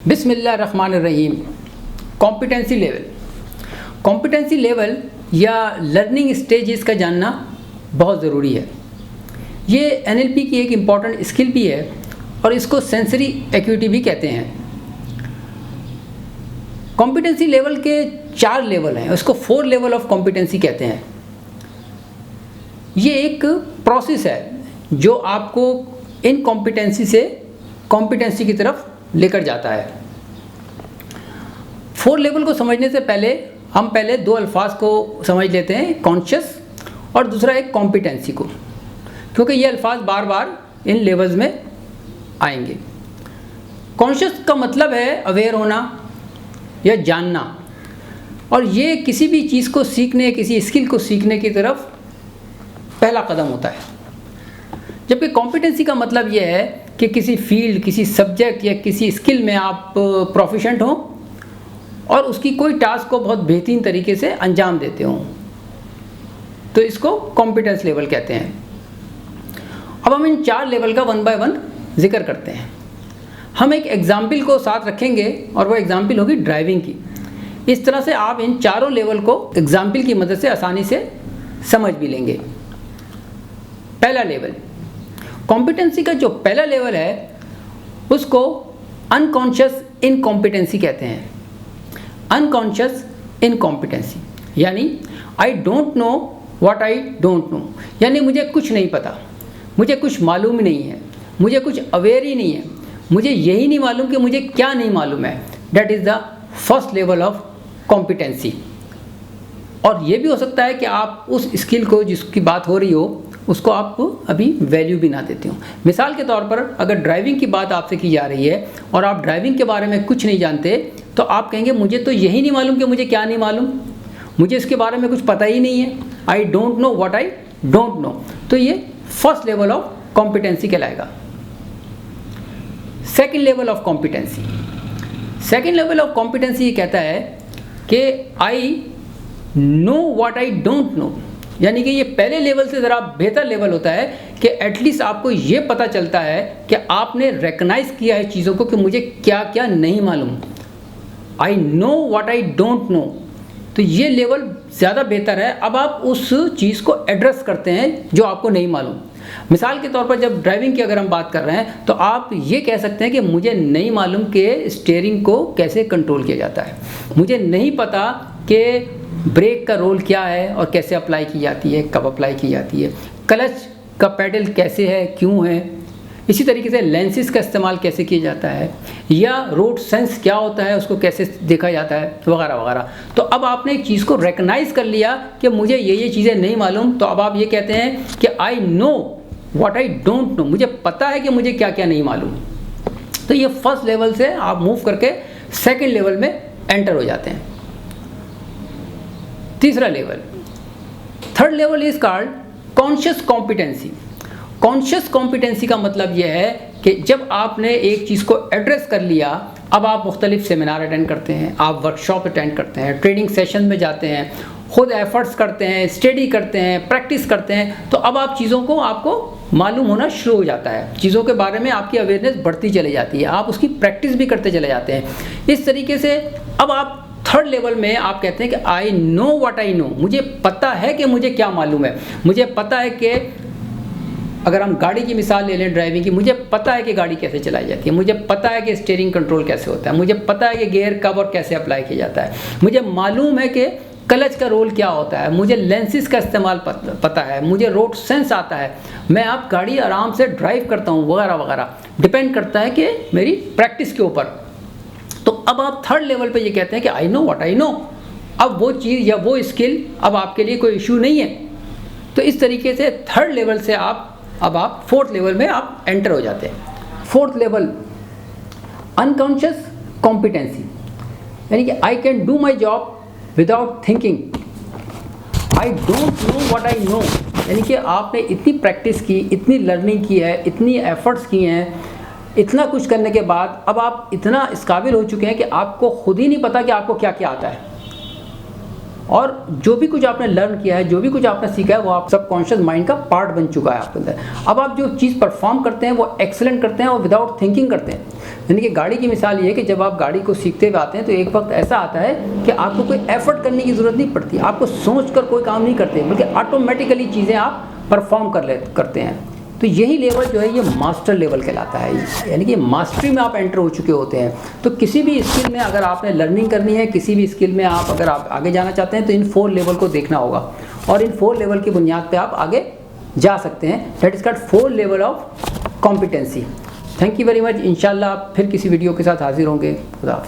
बिस्मिल्लाहिर्रहमानिर्रहीम। Competency level या learning stages का जानना बहुत ज़रूरी है। ये एनएलपी की एक इम्पॉर्टेंट स्किल भी है और इसको सेंसरी एक्यूटी भी कहते हैं। कॉम्पिटेंसी लेवल के 4 लेवल हैं, उसको 4 लेवल ऑफ कॉम्पिटेंसी कहते हैं। ये एक प्रोसेस है जो आपको इन कॉम्पिटेंसी से कॉम्पिटेंसी की तरफ लेकर जाता है। 4 लेवल को समझने से पहले हम पहले 2 अल्फाज को समझ लेते हैं, कॉन्शियस और दूसरा एक कॉम्पिटेंसी को, क्योंकि ये अल्फाज बार बार इन लेवल्स में आएंगे। कॉन्शियस का मतलब है अवेयर होना या जानना, और ये किसी भी चीज़ को सीखने, किसी स्किल को सीखने की तरफ पहला कदम होता है। जबकि कॉम्पिटेंसी का मतलब ये है कि किसी फील्ड, किसी सब्जेक्ट या किसी स्किल में आप प्रोफिशेंट हों और उसकी कोई टास्क को बहुत बेहतरीन तरीके से अंजाम देते हों, तो इसको कॉम्पिटेंस लेवल कहते हैं। अब हम इन 4 लेवल का 1 बाय 1 जिक्र करते हैं। हम एक एग्जाम्पल को साथ रखेंगे और वो एग्जाम्पल होगी ड्राइविंग की। इस तरह से आप इन चारों लेवल को एग्जाम्पल की मदद से आसानी से समझ भी लेंगे। पहला लेवल, कॉम्पिटेंसी का जो पहला लेवल है उसको अनकॉन्शियस इनकॉम्पिटेंसी कहते हैं। अनकॉन्शियस इनकॉम्पिटेंसी यानी I don't know what I don't know, यानी मुझे कुछ नहीं पता, मुझे कुछ मालूम ही नहीं है, मुझे कुछ अवेयर ही नहीं है, मुझे यही नहीं मालूम कि मुझे क्या नहीं मालूम है। That is the first level of competency. और ये भी हो सकता है कि आप उस स्किल को जिसकी बात हो रही हो उसको आप अभी वैल्यू भी ना देते हो। मिसाल के तौर पर अगर ड्राइविंग की बात आपसे की जा रही है और आप ड्राइविंग के बारे में कुछ नहीं जानते, तो आप कहेंगे मुझे तो यही नहीं मालूम कि मुझे क्या नहीं मालूम, मुझे इसके बारे में कुछ पता ही नहीं है। I don't know what I don't know. तो ये फर्स्ट लेवल ऑफ कॉम्पिटेंसी कहलाएगा। Second level of competency, second level of competency ये कहता है कि I know what I don't know, यानी कि ये पहले लेवल से ज़रा बेहतर लेवल होता है कि एटलीस्ट आपको ये पता चलता है कि आपने रिकग्नाइज किया है चीज़ों को कि मुझे क्या क्या नहीं मालूम। I know what I don't know, तो ये लेवल ज़्यादा बेहतर है। अब आप उस चीज़ को एड्रेस करते हैं जो आपको नहीं मालूम। मिसाल के तौर पर जब ड्राइविंग की अगर हम बात कर रहे हैं तो आप ये कह सकते हैं कि मुझे नहीं मालूम कि स्टीयरिंग को कैसे कंट्रोल किया जाता है, मुझे नहीं पता कि ब्रेक का रोल क्या है और कैसे अप्लाई की जाती है, कब अप्लाई की जाती है, क्लच का पेडल कैसे है, क्यों है, इसी तरीके से लेंसेज का इस्तेमाल कैसे किया जाता है, या रोड सेंस क्या होता है, उसको कैसे देखा जाता है, वगैरह वगैरह। तो अब आपने एक चीज़ को रिकग्नाइज कर लिया कि मुझे ये चीज़ें नहीं मालूम, तो अब आप ये कहते हैं कि I know what I don't know, मुझे पता है कि मुझे क्या क्या नहीं मालूम। तो ये फर्स्ट लेवल से आप मूव करके सेकेंड लेवल में एंटर हो जाते हैं। तीसरा level, third level is called conscious competency. Conscious competency का मतलब यह है कि जब आपने एक चीज़ को एड्रेस कर लिया, अब आप मुख्तलिफ सेमिनार अटेंड करते हैं, आप वर्कशॉप अटेंड करते हैं, ट्रेनिंग सेशन में जाते हैं, खुद एफर्ट्स करते हैं, स्टडी करते हैं, प्रैक्टिस करते हैं, तो अब आप चीज़ों को आपको मालूम होना शुरू हो जाता है, चीज़ों के बारे में आपकी अवेयरनेस बढ़ती चली जाती है, आप उसकी प्रैक्टिस भी करते चले जाते हैं। इस तरीके से अब आप थर्ड लेवल में आप कहते हैं कि I know what I know, मुझे पता है कि मुझे क्या मालूम है, मुझे पता है कि अगर हम गाड़ी की मिसाल ले लें ड्राइविंग की, मुझे पता है कि गाड़ी कैसे चलाई जाती है, मुझे पता है कि स्टीयरिंग कंट्रोल कैसे होता है, मुझे पता है कि गियर कब और कैसे अप्लाई किया जाता है, मुझे मालूम है कि क्लच का रोल क्या होता है, मुझे लेंसेज का इस्तेमाल पता है, मुझे रोड सेंस आता है, मैं आप गाड़ी आराम से ड्राइव करता हूँ, वगैरह वगैरह। डिपेंड करता है कि मेरी प्रैक्टिस के ऊपर। तो अब आप थर्ड लेवल पे ये कहते हैं कि I know what I know. अब वो चीज़ या वो स्किल अब आपके लिए कोई इशू नहीं है। तो इस तरीके से थर्ड लेवल से आप फोर्थ लेवल में आप एंटर हो जाते हैं। फोर्थ लेवल, अनकॉन्शियस कॉम्पिटेंसी, यानी कि I can do my job without thinking, I don't know what I know, यानी कि आपने इतनी प्रैक्टिस की, इतनी लर्निंग की है, इतनी एफर्ट्स किए हैं, इतना कुछ करने के बाद अब आप इतना इस काबिल हो चुके हैं कि आपको खुद ही नहीं पता कि आपको क्या क्या आता है। और जो भी कुछ आपने लर्न किया है, जो भी कुछ आपने सीखा है, वो आप सबकॉन्शियस माइंड का पार्ट बन चुका है आपके अंदर। अब आप जो चीज़ परफॉर्म करते हैं वो एक्सेलेंट करते हैं और विदाउट थिंकिंग करते हैं। यानी कि गाड़ी की मिसाल ये है कि जब आप गाड़ी को सीखते हुए आते हैं तो एक वक्त ऐसा आता है कि आपको कोई एफर्ट करने की ज़रूरत नहीं पड़ती, आपको सोच कर कोई काम नहीं करते, बल्कि ऑटोमेटिकली चीज़ें आप परफॉर्म करते हैं। तो यही लेवल जो है ये मास्टर लेवल कहलाता है, यानी कि मास्टरी में आप एंटर हो चुके होते हैं। तो किसी भी स्किल में अगर आपने लर्निंग करनी है, किसी भी स्किल में आप अगर आप आगे जाना चाहते हैं तो इन 4 लेवल को देखना होगा और इन 4 लेवल की बुनियाद पे आप आगे जा सकते हैं। That is called 4 level of competency. Thank you very much. इंशाल्लाह आप फिर किसी वीडियो के साथ हाजिर होंगे। खुदा हाफिज़।